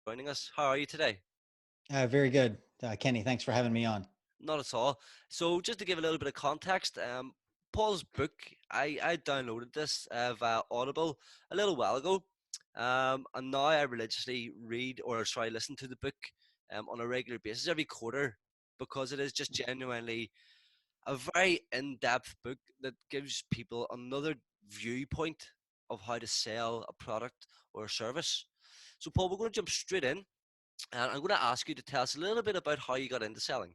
joining us. How are you today? Very good. Kenny, thanks for having me on. Not at all. So, just to give a little bit of context, Paul's book, I downloaded this via Audible a little while ago, and now I religiously read or sorry, listen to the book on a regular basis every quarter because it is just genuinely a very in-depth book that gives people another viewpoint of how to sell a product or a service. So, Paul, we're going to jump straight in, and I'm going to ask you to tell us a little bit about how you got into selling.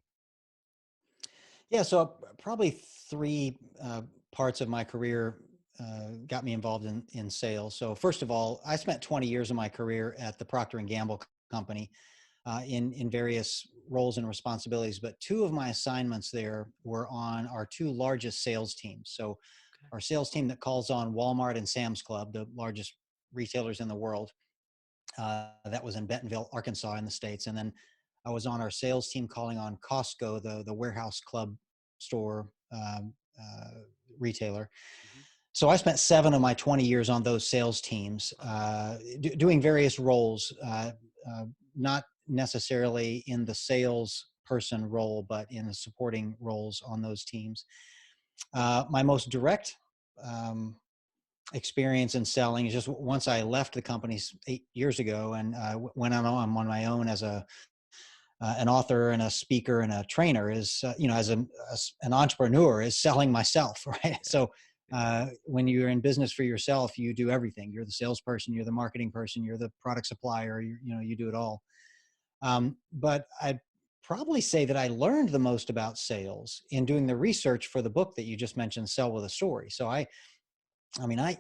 Yeah, so probably three parts of my career got me involved in sales. So first of all, I spent 20 years of my career at the Procter and Gamble company in various roles and responsibilities. But two of my assignments there were on our two largest sales teams. So Okay. our sales team that calls on Walmart and Sam's Club, the largest retailers in the world. That was in Bentonville, Arkansas, in the States. And then I was on our sales team calling on Costco, the warehouse club store retailer. Hmm. So I spent 7 of my 20 years on those sales teams, Fantastic. doing various roles, not necessarily in the sales person role, but in the supporting roles on those teams. My most direct um, experience in selling is just once I left the company 8 years ago and went on my own as an author and a speaker and a trainer is as an entrepreneur is selling myself, right? Yeah. So Yeah. when you're in business for yourself, you do everything. You're the salesperson, you're the marketing person, you're the product supplier. You do it all. But I'd probably say that I learned the most about sales in doing the research for the book that you just mentioned, Sell with a Story. So I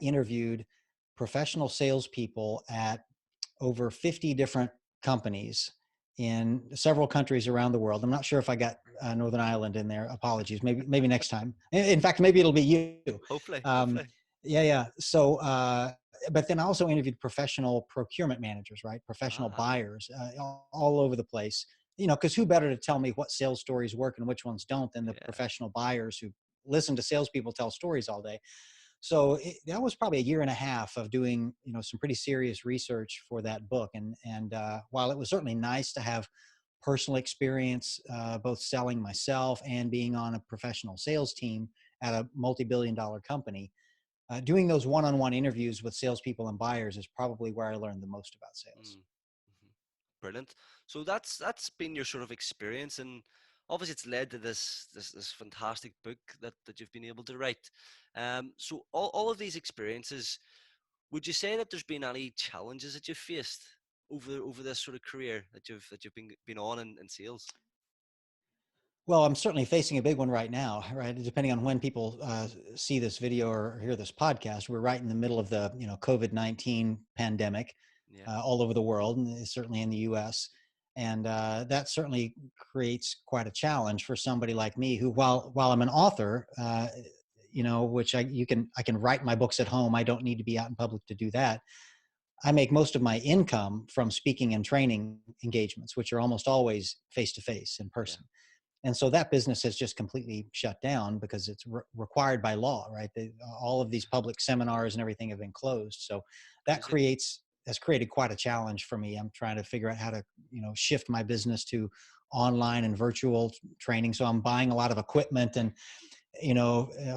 interviewed professional salespeople at over 50 different companies in several countries around the world. I'm not sure if I got Northern Ireland in there. Apologies. Maybe next time. In fact, maybe it'll be you. Hopefully. Um, Hopefully. yeah, yeah. So, but then I also interviewed professional procurement managers, right? Professional Ah. buyers all over the place. Because who better to tell me what sales stories work and which ones don't than the Yeah. professional buyers who listen to salespeople tell stories all day. So that was probably a year and a half of doing some pretty serious research for that book. And while it was certainly nice to have personal experience, both selling myself and being on a professional sales team at a multi-billion-dollar company, doing those one-on-one interviews with salespeople and buyers is probably where I learned the most about sales. Mm. Mhm. Brilliant. So that's been your sort of experience, and obviously it's led to this fantastic book that you've been able to write. So all of these experiences, would you say that there's been any challenges that you've faced over this sort of career that you've been on in sales? Well, I'm certainly facing a big one right now, right? Depending on when people see this video or hear this podcast, we're right in the middle of the COVID-19 pandemic Yeah. all over the world, and certainly in the U.S. And that certainly creates quite a challenge for somebody like me, who, while I'm an author, which I can write my books at home. I don't need to be out in public to do that. I make most of my income from speaking and training engagements, which are almost always face to face in Yeah. person. And so that business has just completely shut down because it's required by law, right? All of these public seminars and everything have been closed. So that Crazy. has created quite a challenge for me. I'm trying to figure out how to, shift my business to online and virtual training. So I'm buying a lot of equipment and,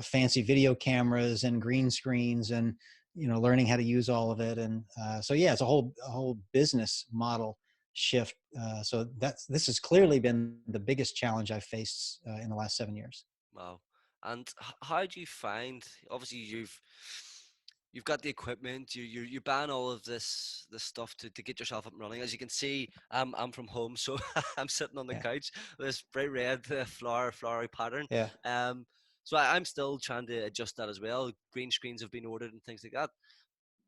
fancy video cameras and green screens and, learning how to use all of it. And so, yeah, it's a whole business model shift. So this has clearly been the biggest challenge I've faced in the last 7 years. Wow. And how do you find? Obviously, you've got the equipment. You ban all of this stuff to get yourself up and running. As you can see, I'm from home, so I'm sitting on the Yeah, couch with this bright red flowery pattern. yeah. Um, so I'm still trying to adjust that as well. Green screens have been ordered and things like that.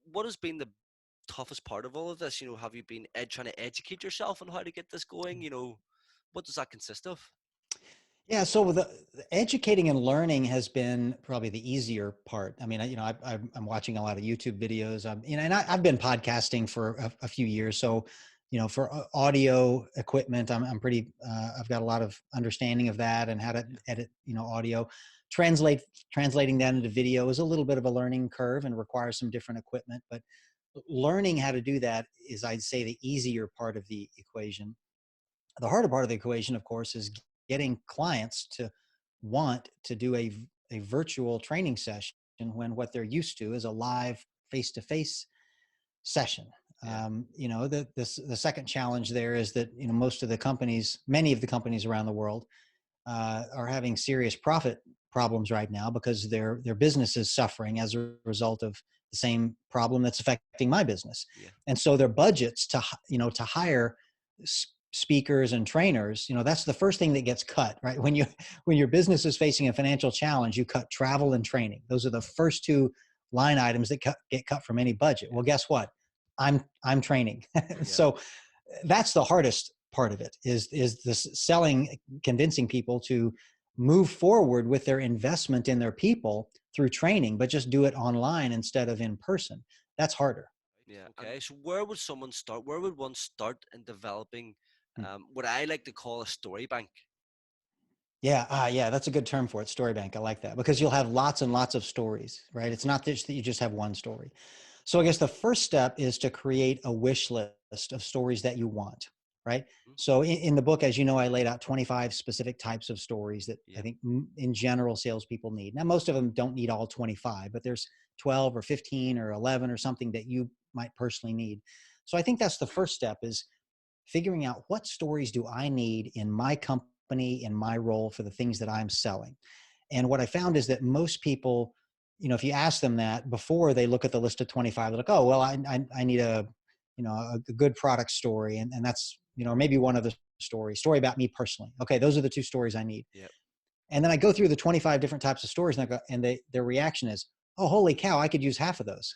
What has been the toughest part of all of this? Have you been trying to educate yourself on how to get this going? What does that consist of? Yeah, so the educating and learning has been probably the easier part. I mean, I'm watching a lot of YouTube videos. And I've been podcasting for a few years. So, for audio equipment, I'm pretty. I've got a lot of understanding of that and how to Yeah. edit, audio. Translating that into video is a little bit of a learning curve and requires some different equipment. But learning how to do that is, I'd say, the easier part of the equation. The harder part of the equation, of course, is getting clients to want to do a virtual training session when what they're used to is a live face-to-face session. Yeah. The second challenge there is that, most of the companies, many of the companies around the world, are having serious profit problems right now because their business is suffering as a result of the same problem that's affecting my business. Yeah. And so their budgets to hire speakers and trainers, that's the first thing that gets cut, right? When your business is facing a financial challenge, you cut travel and training. Those are the first two line items that get cut from any budget. Yeah. Well, guess what? I'm training. Yeah. So that's the hardest part of it, is this selling, convincing people to move forward with their investment in their people through training, but just do it online instead of in person. That's harder. Yeah. Okay. So where would someone start? Where would one start in developing Hmm. what I like to call a story bank? Yeah, yeah, that's a good term for it, story bank. I like that, because you'll have lots and lots of stories, right? It's not just that you just have one story. So I guess the first step is to create a wish list of stories that you want, right? Mhm. So in the book, as you know, I laid out 25 specific types of stories that I Yeah. think in general salespeople need. Now, most of them don't need all 25, but there's 12 or 15 or 11 or something that you might personally need. So I think that's the first step, is figuring out what stories do I need in my company, in my role, for the things that I'm selling. And what I found is that most people, if you ask them that before they look at the list of 25, they're like, oh, well, I need a good product story. And that's, maybe one other story about me personally. Okay. Those are the two stories I need. Yeah. And then I go through the 25 different types of stories, and their reaction is, oh, holy cow, I could use half of those.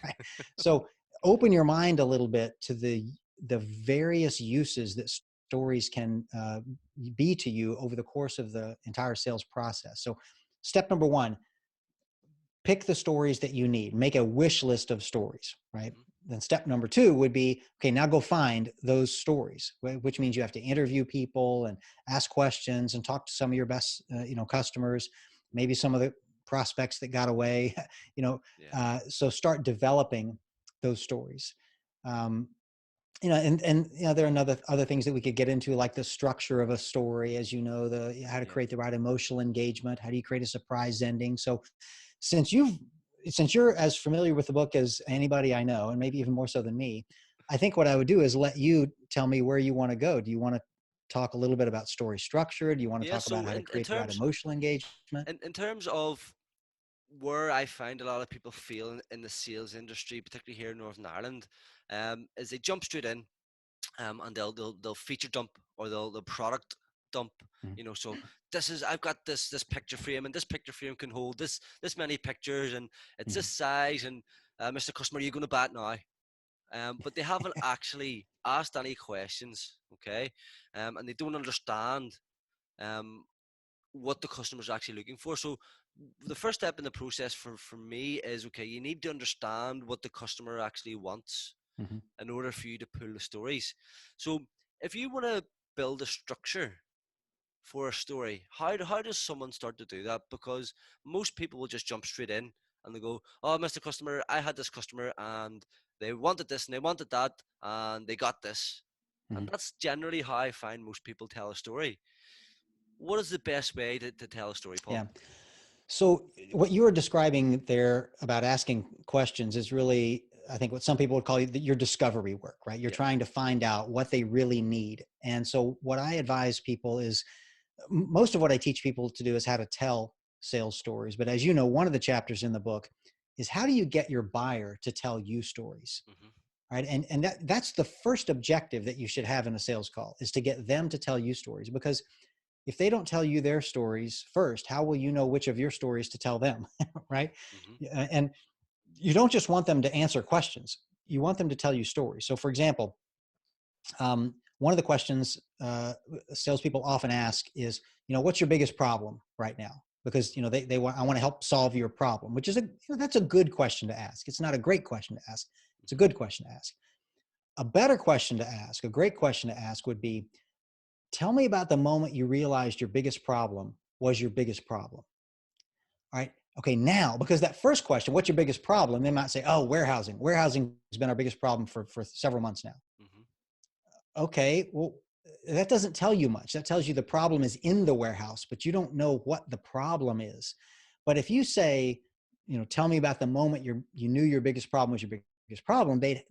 Right? So open your mind a little bit to the various uses that stories can be to you over the course of the entire sales process. So step number one, pick the stories that you need, make a wish list of stories, right? Mhm. Then step number two would be, okay, now go find those stories, which means you have to interview people and ask questions and talk to some of your best, customers, maybe some of the prospects that got away, you know, Yeah. so start developing those stories. Um, there are other things that we could get into, like the structure of a story, as you know, the how to Yeah. create the right emotional engagement, how do you create a surprise ending. So since you've since you're as familiar with the book as anybody I know, and maybe even more so than me, I think what I would do is let you tell me where you want to go. Do you want to talk a little bit about story structure? Do you want to Yeah. talk about So how to in create the right terms emotional engagement? in terms of where I find a lot of people feel in the sales industry, particularly here in Northern Ireland, is they jump straight in, and they'll feature dump, or they'll product dump. Mhm. So I've got this picture frame, and this picture frame can hold this many pictures, and it's this Mhm. size, and Mr. Customer, are you going to buy it now? But they haven't actually asked any questions, okay? And they don't understand um, what the customer's actually looking for. So the first step in the process for me is, okay, you need to understand what the customer actually wants Mhm. in order for you to pull the stories. So if you want to build a structure for a story, how does someone start to do that? Because most people will just jump straight in and they go, oh, Mr. Customer, I had this customer and they wanted this and they wanted that and they got this. And Mhm. that's generally how I find most people tell a story. What is the best way to tell a story, Paul? Yeah. So what you were describing there about asking questions is really, I think, what some people would call your discovery work, right? You're Yeah. trying to find out what they really need. And so what I advise people is, most of what I teach people to do is how to tell sales stories. But as you know, one of the chapters in the book is, how do you get your buyer to tell you stories? Hmm. Right. And that's the first objective that you should have in a sales call, is to get them to tell you stories. Because if they don't tell you their stories first, how will you know which of your stories to tell them? Right. Hmm. And you don't just want them to answer questions, you want them to tell you stories. So, for example, one of the questions salespeople often ask is, what's your biggest problem right now? Because they want, I want to help solve your problem, which is that's a good question to ask. It's not a great question to ask. It's a Hmm. good question to ask. A better question to ask, a great question to ask, would be, tell me about the moment you realized your biggest problem was your biggest problem. All right. Okay, now, because that first question, what's your biggest problem? They might say, oh, warehousing. Warehousing has been our biggest problem for several months now. Hmm. Okay, well, that doesn't tell you much. That tells you the problem is in the warehouse, but you don't know what the problem is. But if you say, tell me about the moment you knew your biggest problem was your biggest problem, it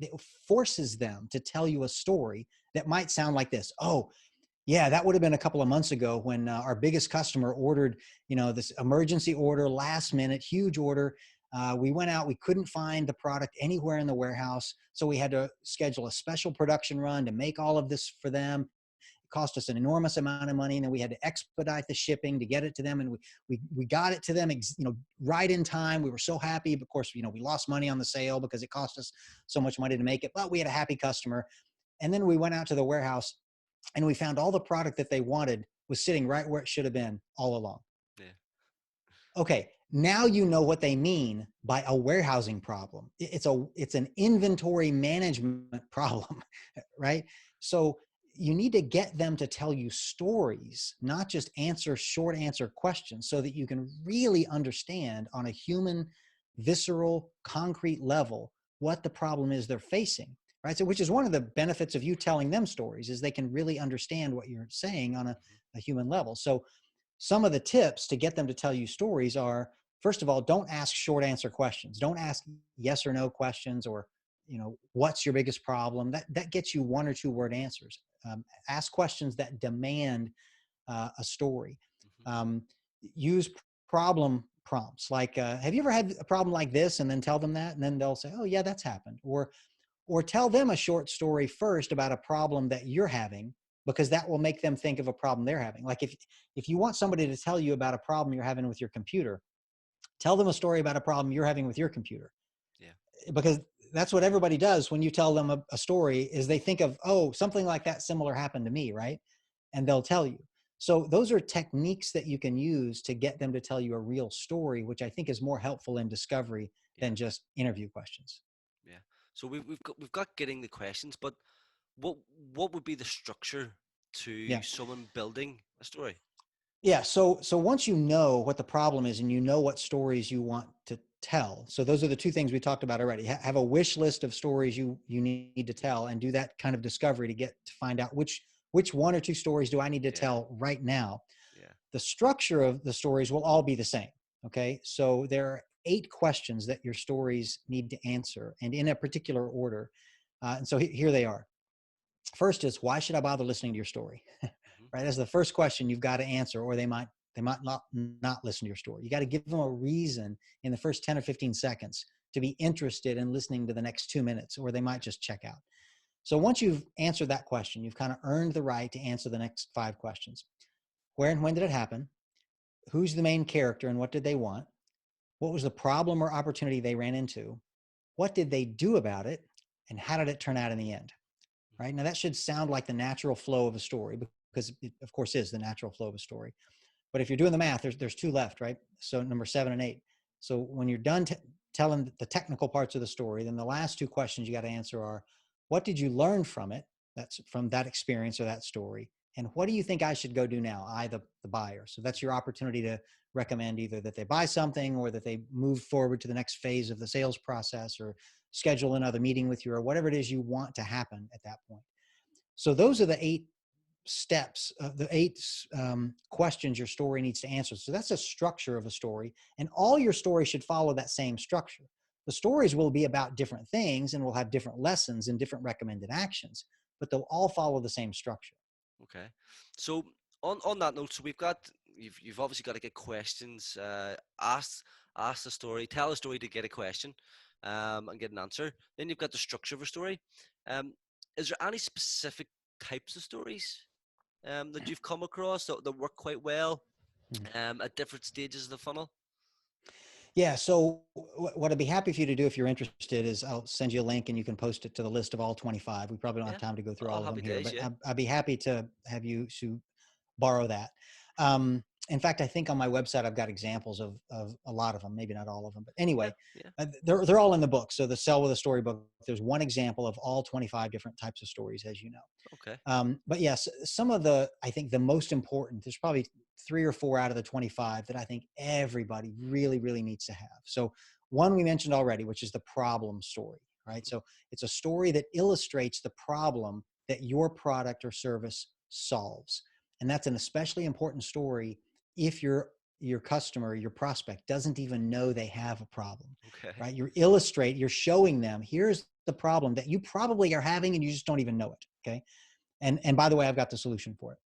forces them to tell you a story that might sound like this. Oh, yeah, that would have been a couple of months ago when our biggest customer ordered, this emergency order, last minute, huge order. We went out, we couldn't find the product anywhere in the warehouse. So we had to schedule a special production run to make all of this for them. It cost us an enormous amount of money. And then we had to expedite the shipping to get it to them. And we got it to them, right in time. We were so happy. Of course, we lost money on the sale because it cost us so much money to make it, but we had a happy customer. And then we went out to the warehouse and we found all the product that they wanted was sitting right where it should have been all along. Yeah. Okay, now you know what they mean by a warehousing problem. It's an inventory management problem, right? So you need to get them to tell you stories, not just answer short answer questions, so that you can really understand on a human, visceral, concrete level what the problem is they're facing, right? So, which is one of the benefits of you telling them stories, is they can really understand what you're saying on a human level. So some of the tips to get them to tell you stories are, first of all, don't ask short answer questions. Don't ask yes or no questions, or what's your biggest problem. That gets you one or two word answers. Ask questions that demand a story. Hmm. um, Use problem prompts like, have you ever had a problem like this, and then tell them that, and then they'll say, oh yeah, that's happened. Or tell them a short story first about a problem that you're having, because that will make them think of a problem they're having. Like, if you want somebody to tell you about a problem you're having with your computer, tell them a story about a problem you're having with your computer. Yeah. Because that's what everybody does when you tell them a story, is they think of, oh, something like that similar happened to me, right? And they'll tell you. So those are techniques that you can use to get them to tell you a real story, which I think is more helpful in discovery Yeah. than just interview questions. Yeah. So we've got getting the questions, but what what would be the structure to Yeah. someone building a story? Yeah. So once you know what the problem is and you know what stories you want to tell, so those are the two things we talked about already. Have a wish list of stories you need to tell, and do that kind of discovery to find out which one or two stories do I need to Yeah. tell right now. Yeah. The structure of the stories will all be the same. Okay. So there are 8 questions that your stories need to answer, and in a particular order. And so here they are. First is, why should I bother listening to your story? Hmm. Right? That's the first question you've got to answer, or they might not listen to your story. You got to give them a reason in the first 10 or 15 seconds to be interested in listening to the next 2 minutes, or they might Yeah. just check out. So once you've answered that question, you've kind of earned the right to answer the next 5 questions. Where and when did it happen? Who's the main character and what did they want? What was the problem or opportunity they ran into? What did they do about it? And how did it turn out in the end? Right? Now, that should sound like the natural flow of a story, because it, of course, is the natural flow of a story. But if you're doing the math, there's 2 left, right? So number 7 and 8. So when you're done telling the technical parts of the story, then the last 2 questions you got to answer are, what did you learn from it? That's from that experience or that story. And what do you think I should go do now? The buyer. So that's your opportunity to recommend either that they buy something, or that they move forward to the next phase of the sales process, or schedule another meeting with you, or whatever it is you want to happen at that point. So those are the 8 steps, the 8 questions your story needs to answer. So that's a structure of a story, and all your stories should follow that same structure. The stories will be about different things and will have different lessons and different recommended actions, but they'll all follow the same structure. Okay. So on that note, so you've obviously got to get questions ask the story, tell a story to get a question, and get an answer. Then you've got the structure of a story. Um, is there any specific types of stories that you've come across that work quite well at different stages of the funnel? Yeah. So what I'd be happy for you to do if you're interested is, I'll send you a link and you can post it to the list of all 25. We probably don't have Yeah. time to go through Oh, all of happy them here, days. but Yeah. I'd be happy to have you to borrow that. In fact, I think on my website, I've got examples of a lot of them, maybe not all of them, but Yeah. anyway, Yeah. they're all in the book. So the Sell with a Story book, there's one example of all 25 different types of stories, as you know. Okay. But yes, some of the, I think the most important, there's probably three or four out of the 25 that I think everybody really, really needs to have. So one we mentioned already, which is the problem story, right? Mhm. So it's a story that illustrates the problem that your product or service solves. And that's an especially important story if your customer, your prospect doesn't even know they have a problem, Okay. right? You're showing them, here's the problem that you probably are having and you just don't even know it. Okay. And by the way, I've got the solution for it.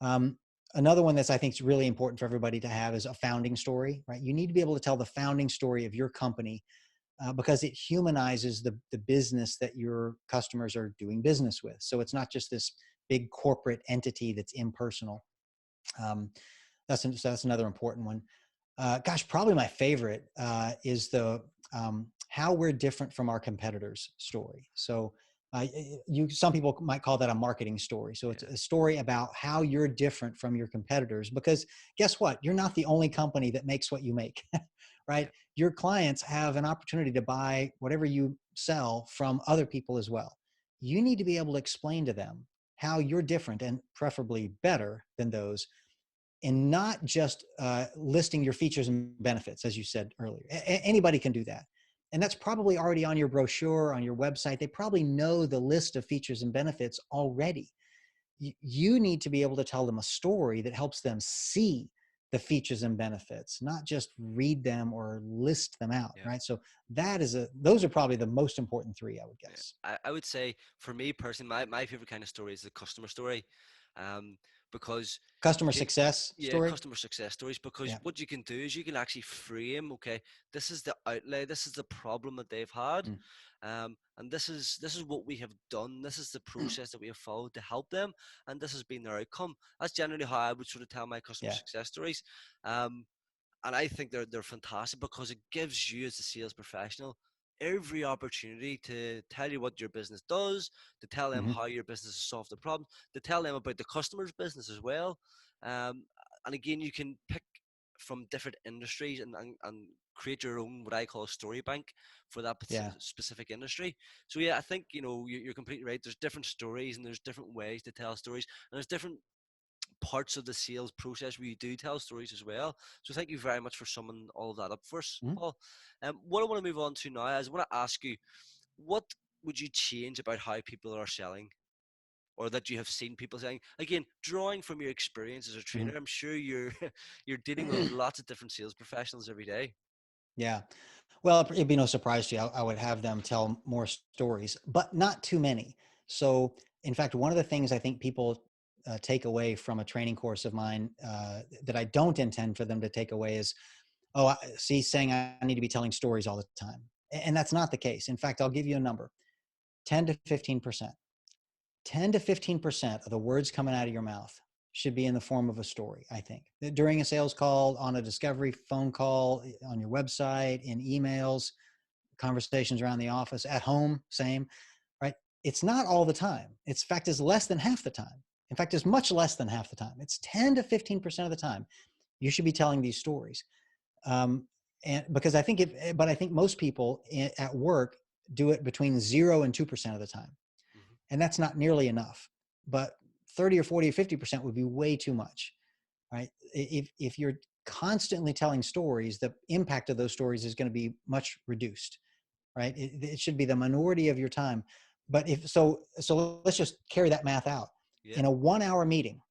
Um, Another one that's I think is really important for everybody to have is a founding story, right? You need to be able to tell the founding story of your company because it humanizes the business that your customers are doing business with. So it's not just this big corporate entity that's impersonal. Um, so that's another important one. Gosh, probably my favorite is the how we're different from our competitors story. So some people might call that a marketing story. So it's Yeah. a story about how you're different from your competitors because guess what? You're not the only company that makes what you make, right? Yeah. Your clients have an opportunity to buy whatever you sell from other people as well. You need to be able to explain to them how you're different and preferably better than those and not just listing your features and benefits, as you said earlier. Anybody can do that. And that's probably already on your brochure, on your website. They probably know the list of features and benefits already. You need to be able to tell them a story that helps them see the features and benefits, not just read them or list them out, Yeah. right? So those are probably the most important three, I would Yeah. guess. I would say for me personally, my favorite kind of story is the customer story, um, because Customer you, success yeah, story. customer success stories. Because Yeah. what you can do is you can actually frame, okay, this is the outlay, this is the problem that they've had, Mm. and this is what we have done. This is the process that we have followed to help them, and this has been their outcome. That's generally how I would sort of tell my customer Yeah. success stories. Um, and I think they're fantastic because it gives you as a sales professional every opportunity to tell you what your business does, to tell them Hmm. how your business has solved the problem, to tell them about the customer's business as well. Um, and again, you can pick from different industries and create your own what I call a story bank for that Yeah. specific industry. So yeah, I think you're completely right. There's different stories and there's different ways to tell stories, and there's different parts of the sales process where you do tell stories as well. So thank you very much for summing all of that up for us, Mhm. Paul. What I want to move on to now is I want to ask you, what would you change about how people are selling, or that you have seen people selling? Again, drawing from your experience as a trainer, Mhm. I'm sure you're you're dealing with lots of different sales professionals every day. Yeah. Well, it'd be no surprise to you. I would have them tell more stories, but not too many. So, in fact, one of the things I think people take away from a training course of mine that I don't intend for them to take away is, oh, see, saying I need to be telling stories all the time. And that's not the case. In fact, I'll give you a number 10 to 15%. 10 to 15% of the words coming out of your mouth should be in the form of a story, I think. During a sales call, on a discovery phone call, on your website, in emails, conversations around the office, at home, same, right? It's not all the time. It's in fact is less than half the time. In fact, it's much less than half the time. It's 10 to 15% of the time you should be telling these stories. Um, and because I think but I think most people at work do it between 0 and 2% of the time, Hmm. and that's not nearly enough. But 30 or 40 or 50% would be way too much, right? If you're constantly telling stories, the impact of those stories is going to be much reduced, right? It should be the minority of your time. But if so, so let's just carry that math out. Yeah. In a 1 hour meeting,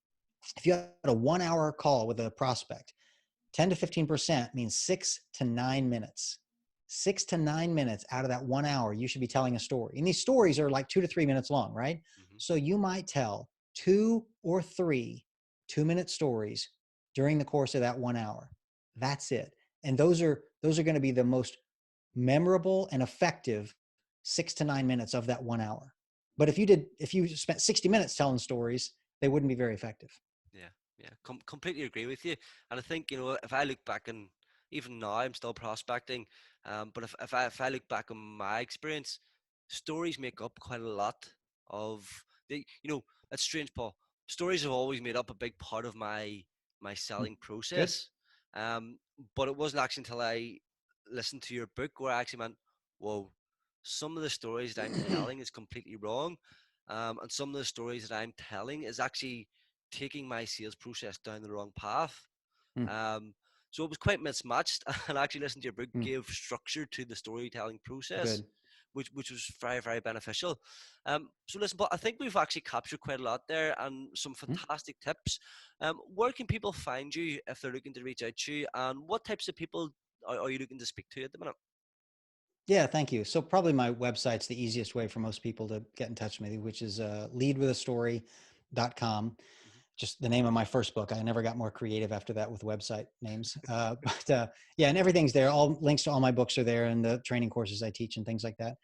if you had a 1 hour call with a prospect, 10 to 15% means 6 to 9 minutes. 6 to 9 minutes out of that 1 hour, you should be telling a story. And these stories are like 2 to 3 minutes long, right? Hmm. So you might tell 2 or 3 2-minute stories during the course of that 1 hour. That's it. And those are going to be the most memorable and effective 6 to 9 minutes of that 1 hour. But if you spent 60 minutes telling stories, they wouldn't be very effective. Yeah, yeah, completely agree with you. And I think, if I look back, and even now I'm still prospecting, but if I look back on my experience, stories make up quite a lot of the, it's strange, Paul. Stories have always made up a big part of my selling Good. process. Um, but it wasn't actually until I listened to your book where I actually went, whoa, some of the stories that I'm telling is completely wrong. And some of the stories that I'm telling is actually taking my sales process down the wrong path. Mm, Um, so it was quite mismatched, and actually listening to your book mm, gave structure to the storytelling process, good. which was very, very beneficial. So listen, but I think we've actually captured quite a lot there and some Mm. fantastic tips. Where can people find you if they're looking to reach out to you, and what types of people are you looking to speak to at the minute? Yeah, thank you. So probably my website's the easiest way for most people to get in touch with me, which is leadwithastory.com. Mhm. Just the name of my first book. I never got more creative after that with website names. Yeah, and everything's there. All links to all my books are there and the training courses I teach and things like that.